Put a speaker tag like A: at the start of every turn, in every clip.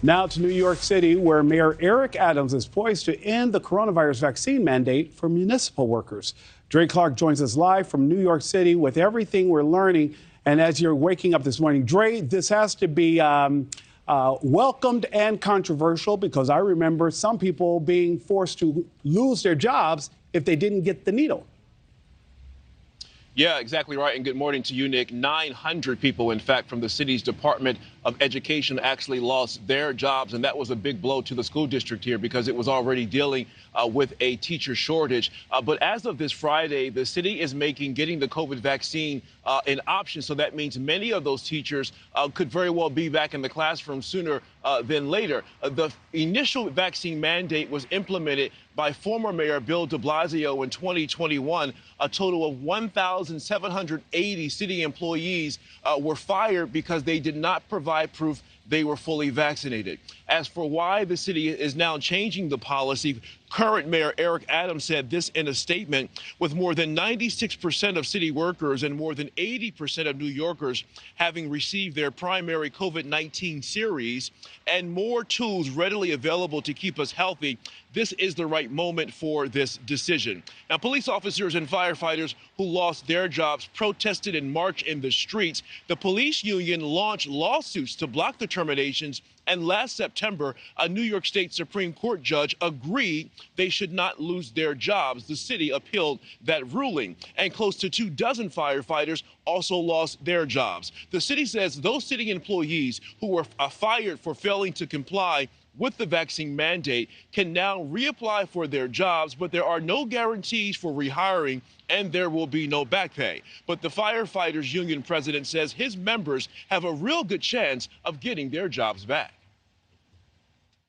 A: Now to New York City, where Mayor Eric Adams is poised to end the coronavirus vaccine mandate for municipal workers. Dre Clark joins us live from New York City with everything we're learning. And as you're waking up this morning, Dre, this has to be welcomed and controversial, because I remember some people being forced to lose their jobs if they didn't get the needle.
B: Yeah, exactly right. And good morning to you, Nick. 900 people, in fact, from the city's Department of Education actually lost their jobs. And that was a big blow to the school district here, because it was already dealing with a teacher shortage. But as of this Friday, the city is making getting the COVID vaccine an option. So that means many of those teachers could very well be back in the classroom sooner than later. The initial vaccine mandate was implemented by former Mayor Bill de Blasio in 2021. A total of 1,780 city employees were fired because they did not provide proof they were fully vaccinated. As for why the city is now changing the policy, current Mayor Eric Adams said this in a statement: with more than 96% of city workers and more than 80% of New Yorkers having received their primary COVID-19 series and more tools readily available to keep us healthy, this is the right moment for this decision. Now, police officers and firefighters who lost their jobs protested in March in the streets. The police union launched lawsuits to block the terminations. And last September, a New York State Supreme Court judge agreed they should not lose their jobs. The city appealed that ruling, and close to 24 firefighters also lost their jobs. The city says those city employees who were fired for failing to comply with the vaccine mandate can now reapply for their jobs, but there are no guarantees for rehiring, and there will be no back pay. But the firefighters union president says his members have a real good chance of getting their jobs back.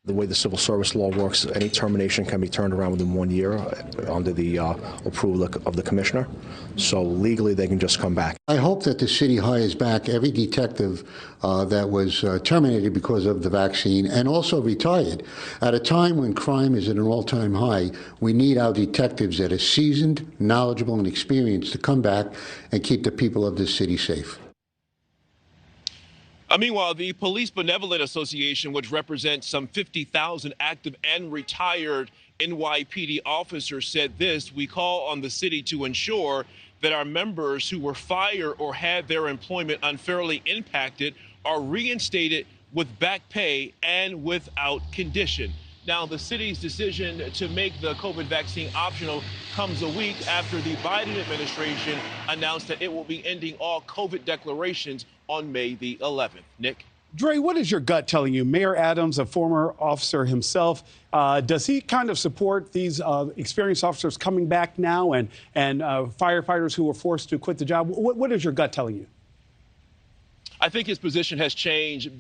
C: The way the civil service law works, any termination can be turned around within 1 year under the approval of the commissioner. So legally, they can just come back.
D: I hope that the city hires back every detective that was terminated because of the vaccine and also retired. At a time when crime is at an all-time high, we need our detectives that are seasoned, knowledgeable, and experienced to come back and keep the people of this city safe.
B: Meanwhile, the Police Benevolent Association, which represents some 50,000 active and retired NYPD officers, said this: we call on the city to ensure that our members who were fired or had their employment unfairly impacted are reinstated with back pay and without condition. Now, the city's decision to make the COVID vaccine optional comes a week after the Biden administration announced that it will be ending all COVID declarations on May the 11th. Nick?
A: Dre, what is your gut telling you? Mayor Adams, a former officer himself, does he kind of support these experienced officers coming back now and firefighters who were forced to quit the job? What is your gut telling you?
B: I think his position has changed.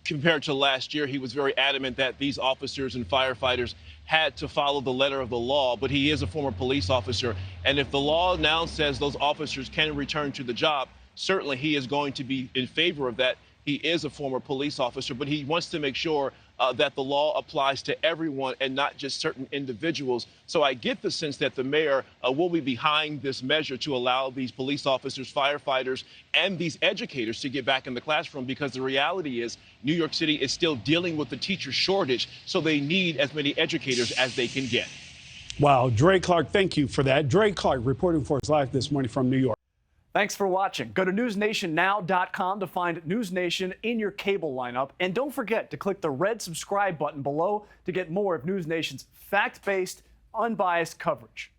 B: Compared to last year, he was very adamant that these officers and firefighters had to follow the letter of the law, but he is a former police officer. And if the law now says those officers can return to the job, certainly he is going to be in favor of that. He is a former police officer, but he wants to make sure that the law applies to everyone and not just certain individuals. So I get the sense that the mayor will be behind this measure to allow these police officers, firefighters, and these educators to get back in the classroom, because the reality is New York City is still dealing with the teacher shortage, so they need as many educators as they can get.
A: Wow, Dre Clark, thank you for that. Dre Clark reporting for us live this morning from New York.
E: Thanks for watching. Go to newsnationnow.com to find NewsNation in your cable lineup. And don't forget to click the red subscribe button below to get more of NewsNation's fact-based, unbiased coverage.